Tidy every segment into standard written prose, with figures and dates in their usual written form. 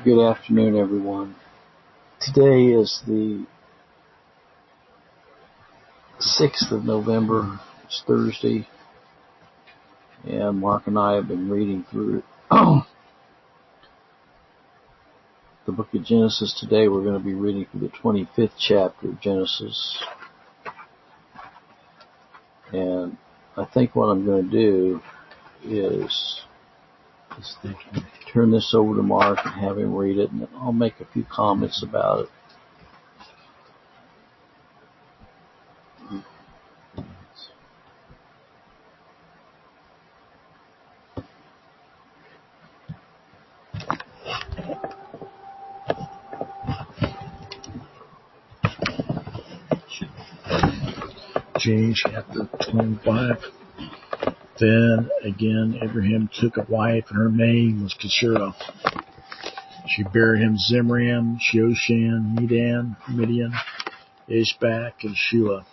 Good afternoon, everyone. Today is the 6th of November. It's Thursday, and Mark and I have been reading through the book of Genesis. Today we're going to be reading through the 25th chapter of Genesis. And I think what I'm going to do is turn this over to Mark and have him read it, and I'll make a few comments about it. Genesis chapter 25. Then again Abraham took a wife, and her name was Keturah. She bare him Zimran, Joshan, Medan, Midian, Ishbak, and Shua.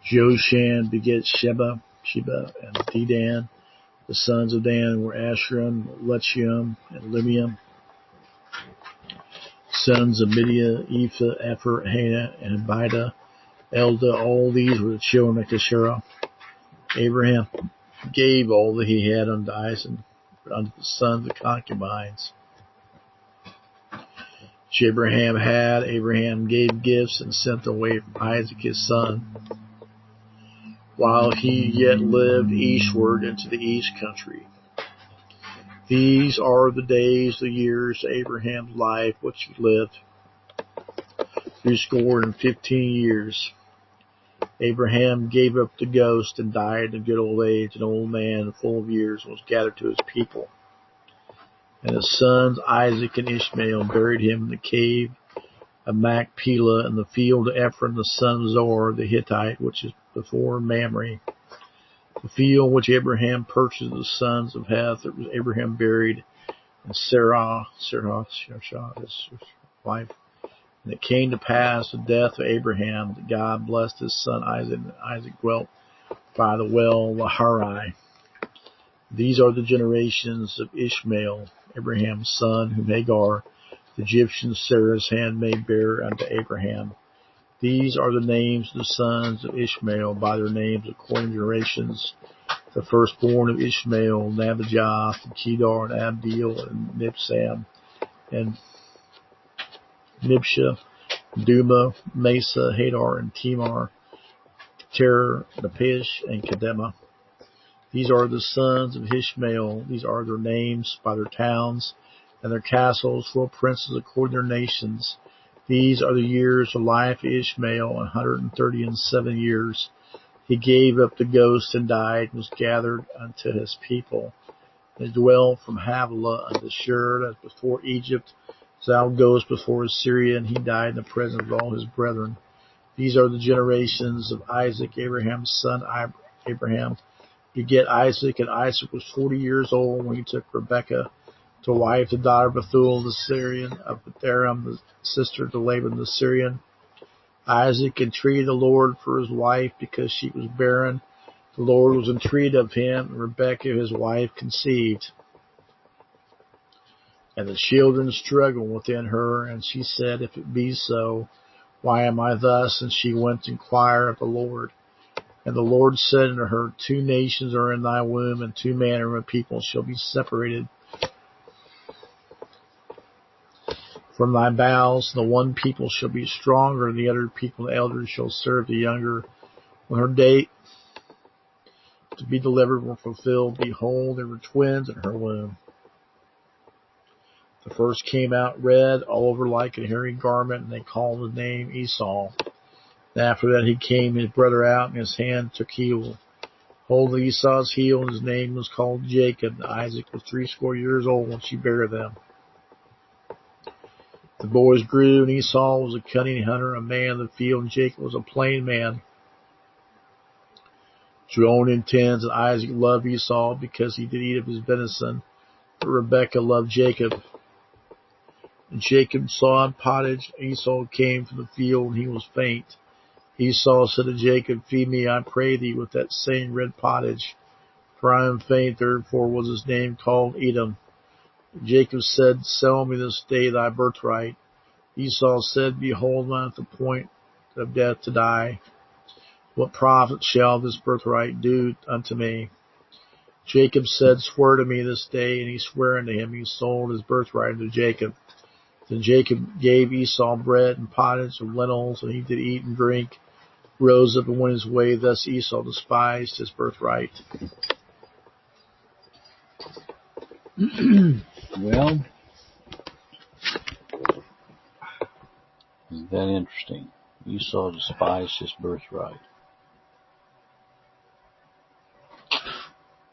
Joshan begat Sheba, and Dedan. The sons of Dan were Ashram, Lechium, and Libium. Sons of Midian, Ephah, Epher, Hannah, and Abida, Elda. All these were the children of Keturah. Abraham gave all that he had unto Isaac, unto the sons of concubines. Which Abraham gave gifts and sent away from Isaac his son, while he yet lived eastward into the east country. These are the days, the years of Abraham's life, which he lived, 15 years. Abraham gave up the ghost and died in good old age, an old man full of years, and was gathered to his people. And his sons Isaac and Ishmael buried him in the cave of Machpelah in the field of Ephron the son of Zohar the Hittite, which is before Mamre. The field which Abraham purchased of the sons of Heth, it was Abraham buried, and Sarah, his wife. And it came to pass the death of Abraham that God blessed his son Isaac, and Isaac dwelt by the well Laharai. These are the generations of Ishmael, Abraham's son, whom Hagar, the Egyptian, Sarah's handmaid, bare unto Abraham. These are the names of the sons of Ishmael by their names according to generations. The firstborn of Ishmael, Nabijah, and Kedar, and Abdeel, and Nibsam, and Nibsha, Duma, Mesa, Hadar, and Tamar, Terah, Napish, and Kedemah. These are the sons of Ishmael. These are their names by their towns and their castles, full princes according to their nations. These are the years of life of Ishmael, 137 years. He gave up the ghost and died, and was gathered unto his people. And dwelt from Havilah unto Shur, as before Egypt, as thou goest before Assyria, and he died in the presence of all his brethren. These are the generations of Isaac, Abraham's son. Abraham begat Isaac, and Isaac was 40 years old when he took Rebekah to wife, the daughter of Bethuel the Syrian, of Betharam, the sister to Laban the Syrian. Isaac entreated the Lord for his wife, because she was barren. The Lord was entreated of him, and Rebekah his wife conceived. And the children struggled within her, and she said, If it be so, why am I thus? And she went to inquire of the Lord. And the Lord said unto her, 2 nations are in thy womb, and 2 manner of people shall be separated from thy bowels. The one people shall be stronger, and the other people, the elders, shall serve the younger. When her date to be delivered were fulfilled, behold, there were twins in her womb. The first came out red, all over like a hairy garment, and they called his name Esau. And after that he came his brother out, and his hand took heel. Hold of Esau's heel, and his name was called Jacob. And Isaac was 80 years old when she bare them. The boys grew, and Esau was a cunning hunter, a man of the field, and Jacob was a plain man, drone in tents. And Isaac loved Esau, because he did eat of his venison, but Rebekah loved Jacob. And Jacob saw in pottage. Esau came from the field, and he was faint. Esau said to Jacob, Feed me, I pray thee, with that same red pottage, for I am faint. Therefore was his name called Edom. Jacob said, Sell me this day thy birthright. Esau said, Behold, I am at the point of death to die. What profit shall this birthright do unto me? Jacob said, Swear to me this day. And he sware unto him. He sold his birthright unto Jacob. Then Jacob gave Esau bread and pottage of lentils, and he did eat and drink, rose up and went his way. Thus Esau despised his birthright. Well, isn't that interesting? Esau despised his birthright.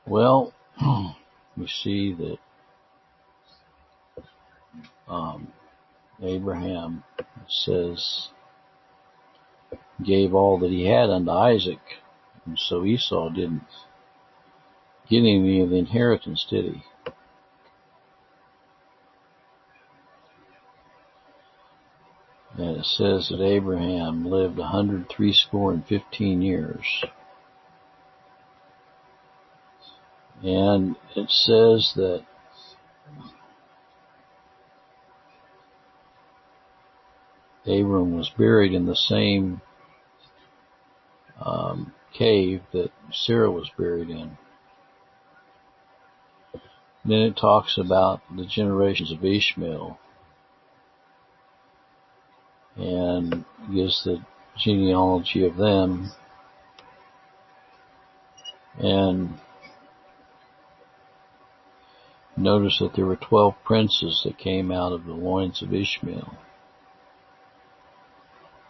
Well, we see that Abraham says gave all that he had unto Isaac, and so Esau didn't get any of the inheritance, did he? And it says that Abraham lived 160 years. And it says that Abram was buried in the same cave that Sarah was buried in. Then it talks about the generations of Ishmael and gives the genealogy of them. And notice that there were 12 princes that came out of the loins of Ishmael.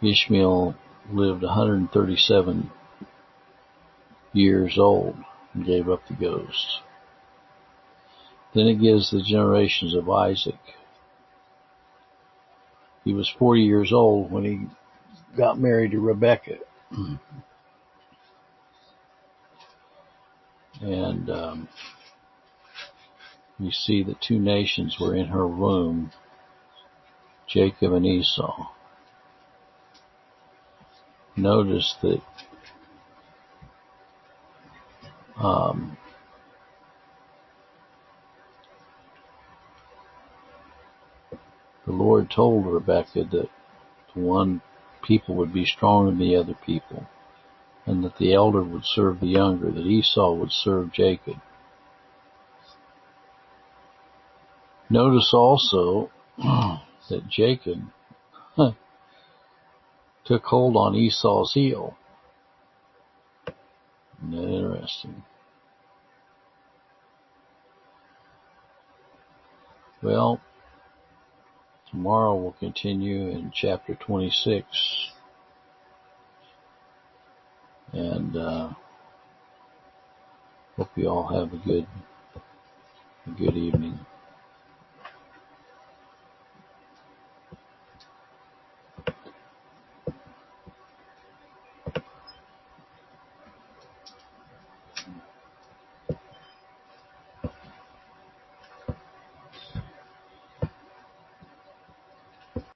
Ishmael lived 137 years old and gave up the ghost. Then it gives the generations of Isaac. He was 40 years old when he got married to Rebekah. And we see that two nations were in her womb, Jacob and Esau. Notice that the Lord told Rebekah that the one people would be stronger than the other people, and that the elder would serve the younger, that Esau would serve Jacob. Notice also that Jacob took hold on Esau's heel. Isn't that interesting? Well, tomorrow we'll continue in chapter 26. And hope you all have a good evening.